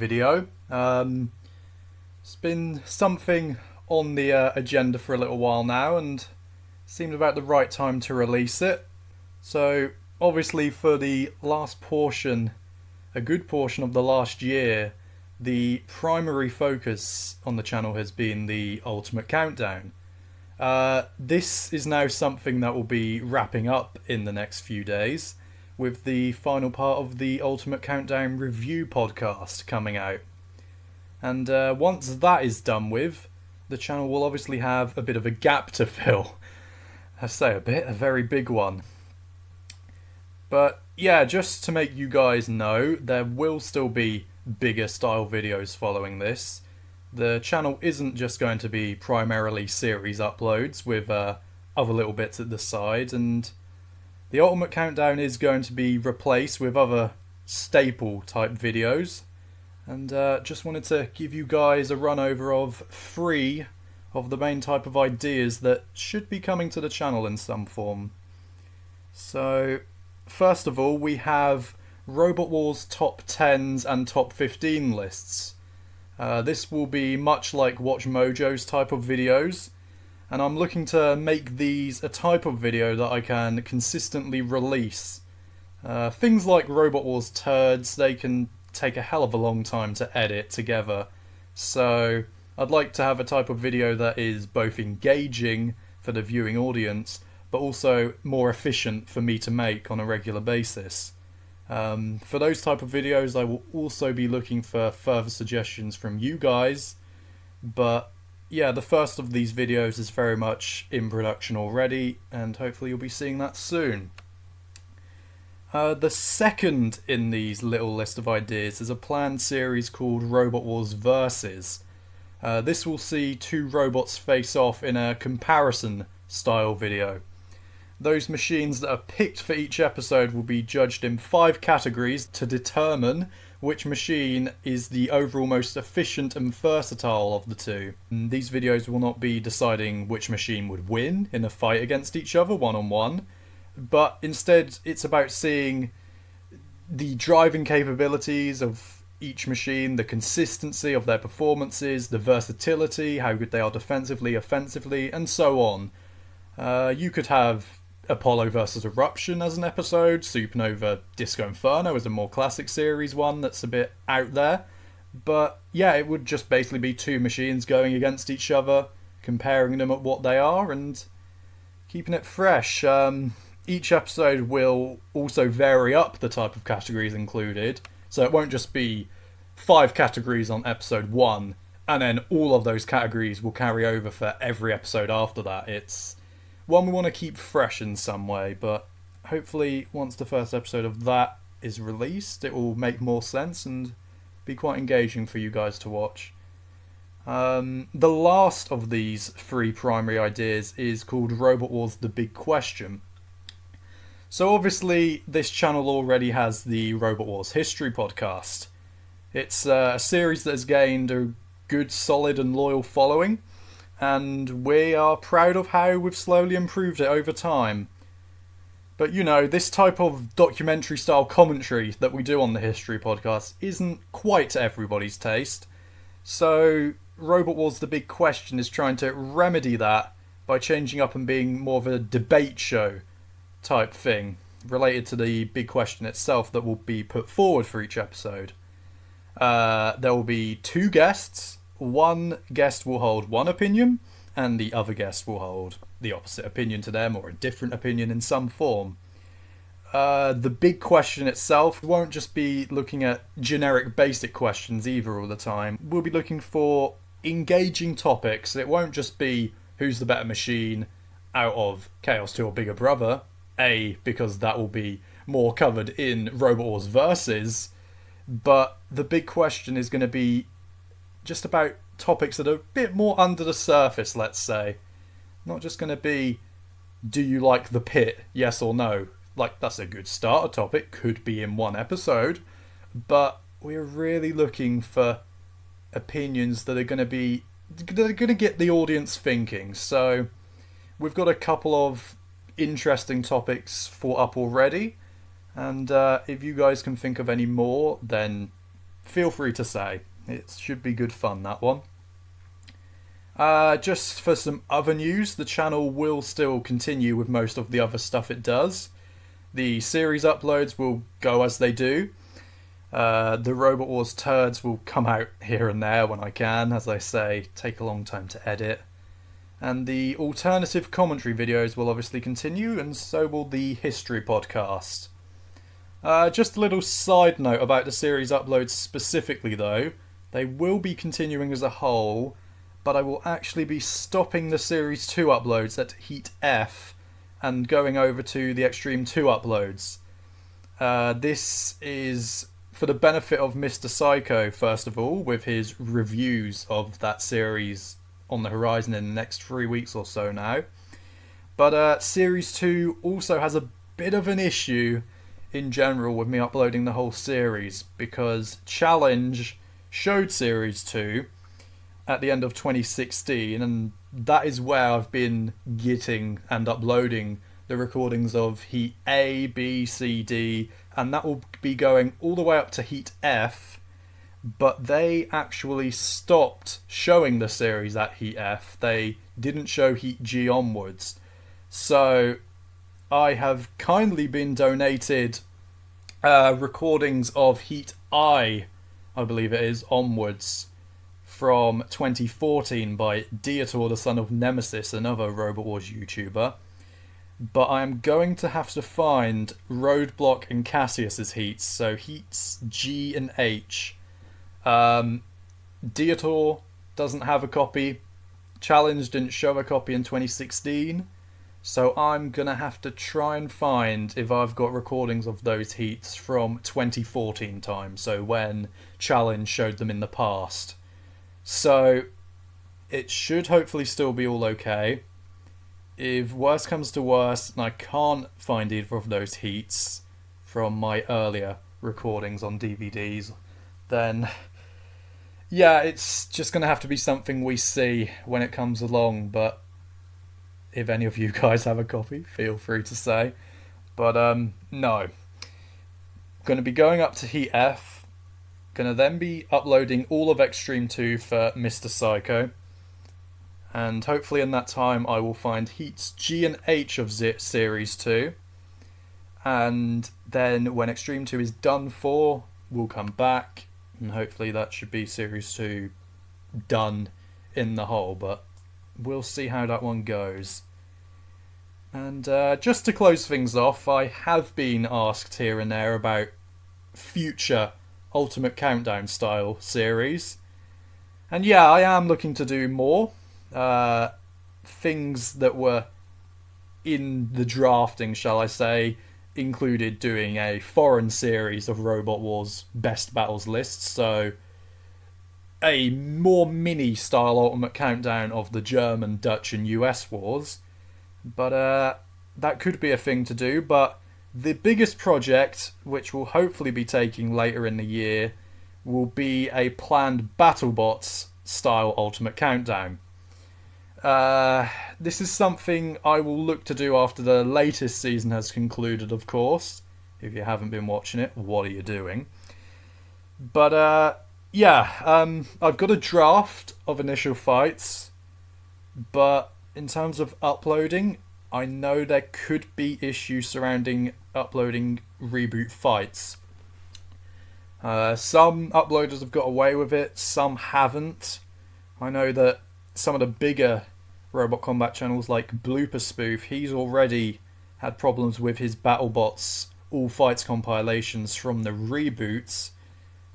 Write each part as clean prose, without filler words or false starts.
video. It's been something on the agenda for a little while now, and seemed about the right time to release it. So obviously for the last portion, a good portion of the last year, the primary focus on the channel has been the Ultimate Countdown. This is now something that will be wrapping up in the next few days, with the final part of the Ultimate Countdown review podcast coming out. And once that is done with, the channel will obviously have a bit of a gap to fill. I say a very big one. But yeah, just to make you guys know, there will still be bigger style videos following this. The channel isn't just going to be primarily series uploads with other little bits at the side, and the Ultimate Countdown is going to be replaced with other staple type videos. And just wanted to give you guys a run over of 3 of the main type of ideas that should be coming to the channel in some form. So first of all, we have Robot Wars top 10s and top 15 lists. This will be much like Watch Mojo's type of videos, and I'm looking to make these a type of video that I can consistently release. Things like Robot Wars turds, they can take a hell of a long time to edit together, so I'd like to have a type of video that is both engaging for the viewing audience, but also more efficient for me to make on a regular basis. For those type of videos, I will also be looking for further suggestions from you guys, but yeah, the first of these videos is very much in production already, and hopefully you'll be seeing that soon. The second in these little list of ideas is a planned series called Robot Wars Versus. This will see 2 robots face off in a comparison style video. Those machines that are picked for each episode will be judged in 5 categories to determine which machine is the overall most efficient and versatile of the 2. These videos will not be deciding which machine would win in a fight against each other one-on-one, but instead it's about seeing the driving capabilities of each machine, the consistency of their performances, the versatility, how good they are defensively, offensively, and so on. You could have Apollo vs Eruption as an episode, Supernova Disco Inferno as a more classic series one that's a bit out there, but yeah, it would just basically be 2 machines going against each other, comparing them at what they are and keeping it fresh. Each episode will also vary up the type of categories included, so it won't just be 5 categories on episode 1 and then all of those categories will carry over for every episode after that. It's one we want to keep fresh in some way, but hopefully once the first episode of that is released, it will make more sense and be quite engaging for you guys to watch. The last of these 3 primary ideas is called Robot Wars The Big Question. So obviously this channel already has the Robot Wars History podcast. It's a series that has gained a good, solid and loyal following, and we are proud of how we've slowly improved it over time. But you know, this type of documentary style commentary that we do on the History podcast isn't quite to everybody's taste. So Robot Wars The Big Question is trying to remedy that by changing up and being more of a debate show type thing related to the big question itself that will be put forward for each episode. There will be 2 guests. One guest will hold one opinion and the other guest will hold the opposite opinion to them, or a different opinion in some form. The big question itself won't just be looking at generic basic questions either all the time. We'll be looking for engaging topics. It won't just be who's the better machine out of Chaos 2 or Bigger Brother, because that will be more covered in Robot Wars Versus, but the big question is going to be just about topics that are a bit more under the surface, let's say. Not just going to be, do you like the pit, yes or no? Like, that's a good starter topic, could be in one episode, but we're really looking for opinions that are going to get the audience thinking. So we've got a couple of interesting topics for up already, and if you guys can think of any more, then feel free to say. It should be good fun, that one. Just for some other news, the channel will still continue with most of the other stuff it does. The series uploads will go as they do. The Robot Wars turds will come out here and there when I can, as I say, take a long time to edit. And the alternative commentary videos will obviously continue, and so will the history podcast. Just a little side note about the series uploads specifically though. They will be continuing as a whole, but I will actually be stopping the Series 2 uploads at Heat F and going over to the Extreme 2 uploads. This is for the benefit of Mr. Psycho, first of all, with his reviews of that series on the horizon in the next 3 weeks or so now. But Series 2 also has a bit of an issue in general with me uploading the whole series, because Challenge showed Series 2 at the end of 2016, and that is where I've been getting and uploading the recordings of Heat A, B, C, D, and that will be going all the way up to Heat F, but they actually stopped showing the series at Heat F. They didn't show Heat G onwards. So I have kindly been donated recordings of Heat I believe it is, onwards, from 2014 by Dietor, the son of Nemesis, another Robot Wars YouTuber. But I am going to have to find Roadblock and Cassius's heats, so heats G and H. Dietor doesn't have a copy. Challenge didn't show a copy in 2016. So I'm going to have to try and find if I've got recordings of those heats from 2014 time, so when Challenge showed them in the past. So it should hopefully still be all okay. If worse comes to worse and I can't find either of those heats from my earlier recordings on DVDs, then yeah, it's just going to have to be something we see when it comes along. But if any of you guys have a copy, feel free to say. But no. Going to be going up to Heat F. Going to then be uploading all of Extreme 2 for Mr. Psycho. And hopefully in that time I will find heats G and H of Series 2. And then when Extreme 2 is done for, we'll come back. And hopefully that should be Series 2 done in the whole. But we'll see how that one goes. And just to close things off, I have been asked here and there about future Ultimate Countdown style series. And yeah, I am looking to do more. Things that were in the drafting, shall I say, included doing a foreign series of Robot Wars best battles lists, so a more mini style Ultimate Countdown of the German, Dutch and US wars. But that could be a thing to do. But the biggest project, which will hopefully be taking later in the year, will be a planned BattleBots style Ultimate Countdown. This is something I will look to do after the latest season has concluded, of course. If you haven't been watching it, what are you doing? But yeah, I've got a draft of initial fights, but in terms of uploading, I know there could be issues surrounding uploading reboot fights. Some uploaders have got away with it, some haven't. I know that some of the bigger Robot Combat channels like Blooper Spoof, he's already had problems with his BattleBots All Fights compilations from the reboots,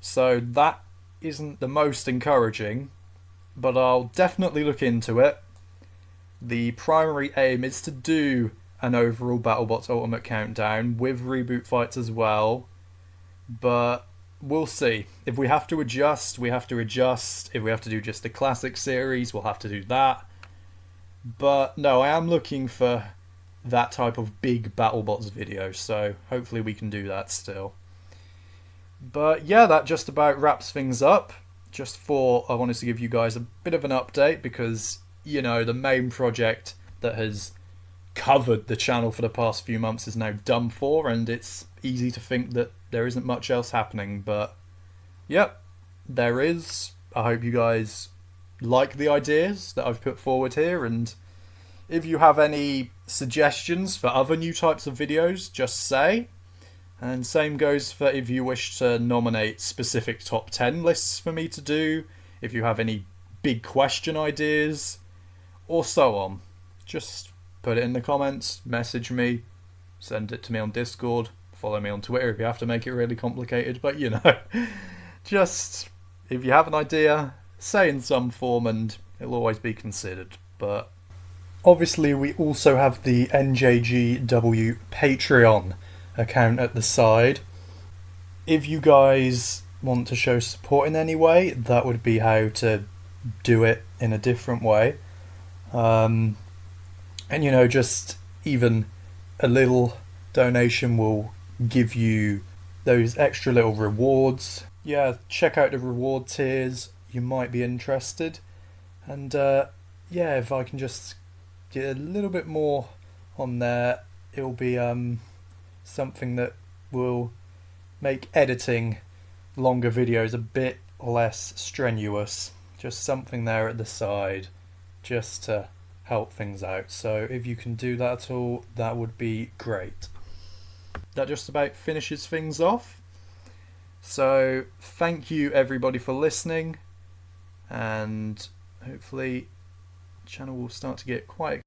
so that isn't the most encouraging, but I'll definitely look into it. The primary aim is to do an overall BattleBots Ultimate Countdown with reboot fights as well, but we'll see. If we have to adjust, we have to adjust. If we have to do just the classic series, we'll have to do that. But no, I am looking for that type of big BattleBots video, so hopefully we can do that still. But yeah, that just about wraps things up. Just for, I wanted to give you guys a bit of an update because, you know, the main project that has covered the channel for the past few months is now done for, and it's easy to think that there isn't much else happening, but yep, there is. I hope you guys like the ideas that I've put forward here, and if you have any suggestions for other new types of videos, just say. And same goes for if you wish to nominate specific top 10 lists for me to do, if you have any big question ideas, or so on. Just put it in the comments, message me, send it to me on Discord, follow me on Twitter if you have to make it really complicated, but you know, just if you have an idea, say in some form and it'll always be considered. But obviously we also have the Njgw Patreon account at the side. If you guys want to show support in any way, that would be how to do it in a different way. And you know, just even a little donation will give you those extra little rewards. Yeah, check out the reward tiers, you might be interested. And yeah, if I can just get a little bit more on there, it'll be something that will make editing longer videos a bit less strenuous. Just something there at the side just to help things out. So if you can do that at all, that would be great. That just about finishes things off. So thank you everybody for listening, and hopefully the channel will start to get quite